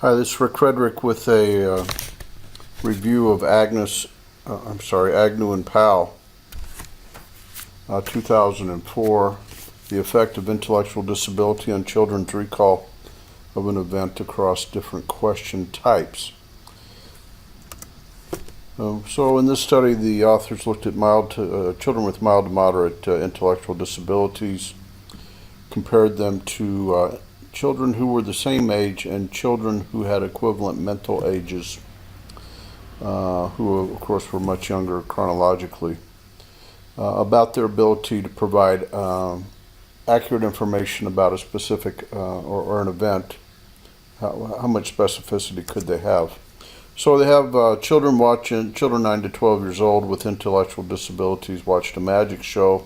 Hi, this is Rick Frederick with a review of Agnew and Powell, 2004, The Effect of Intellectual Disability on Children's Recall of an Event Across Different Question Types. So in this study, the authors looked at children with mild to moderate intellectual disabilities, compared them to children who were the same age and children who had equivalent mental ages, who of course were much younger chronologically, about their ability to provide accurate information about a specific or an event. How much specificity could they have? So they have children 9 to 12 years old with intellectual disabilities watched a magic show.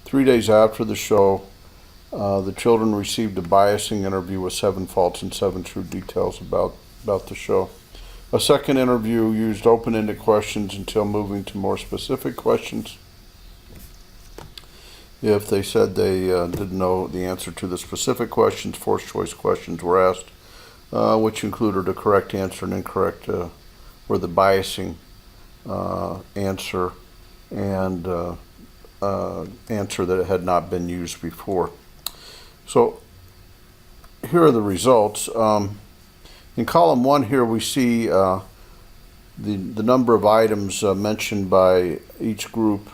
3 days after the show, the children received a biasing interview with 7 false and 7 true details about the show. A second interview used open-ended questions until moving to more specific questions. If they said they didn't know the answer to the specific questions, forced choice questions were asked, which included a correct answer and incorrect, or the biasing answer and answer that had not been used before. So here are the results. In column 1 here we see the number of items mentioned by each group.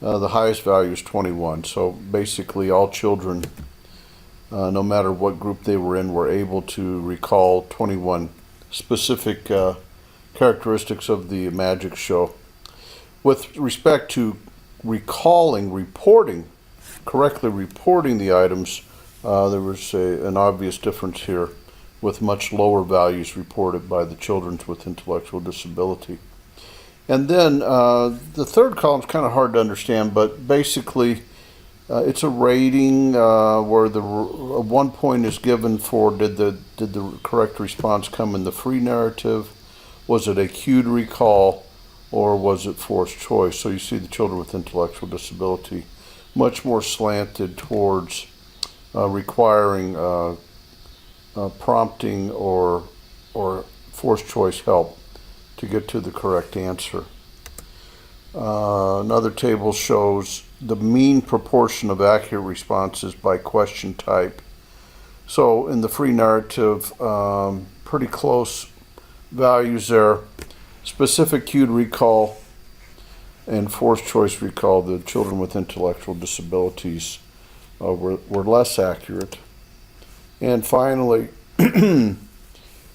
The highest value is 21. So basically all children, no matter what group they were in, were able to recall 21 specific characteristics of the magic show. With respect to correctly reporting the items, there was an obvious difference here, with much lower values reported by the children with intellectual disability. And then the third column is kind of hard to understand, but basically it's a rating where 1 point is given for did the correct response come in the free narrative, was it a cued recall, or was it forced choice? So you see the children with intellectual disability much more slanted towards requiring prompting or forced choice help to get to the correct answer. Another table shows the mean proportion of accurate responses by question type. So in the free narrative, pretty close values there. Specific cued recall and forced choice recall, the children with intellectual disabilities were less accurate. And finally, the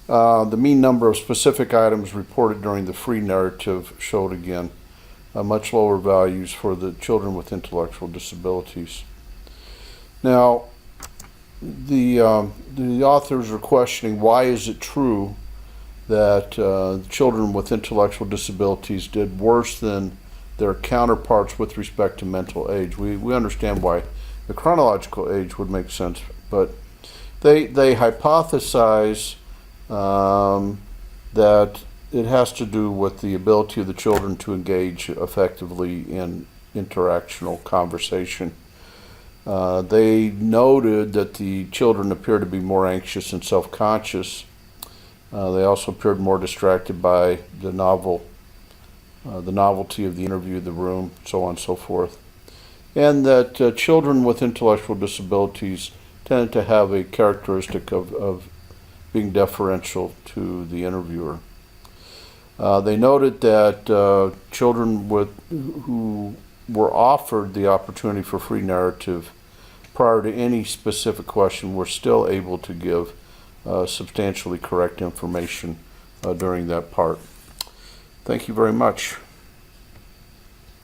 mean number of specific items reported during the free narrative showed again much lower values for the children with intellectual disabilities. Now, the authors are questioning, why is it true that children with intellectual disabilities did worse than their counterparts with respect to mental age? We understand why the chronological age would make sense, but they hypothesize that it has to do with the ability of the children to engage effectively in interactional conversation. They noted that the children appear to be more anxious and self-conscious. They also appeared more distracted by the novelty of the interview, the room, so on and so forth. And that children with intellectual disabilities tended to have a characteristic of being deferential to the interviewer. They noted that children who were offered the opportunity for free narrative prior to any specific question were still able to give substantially correct information during that part. Thank you very much.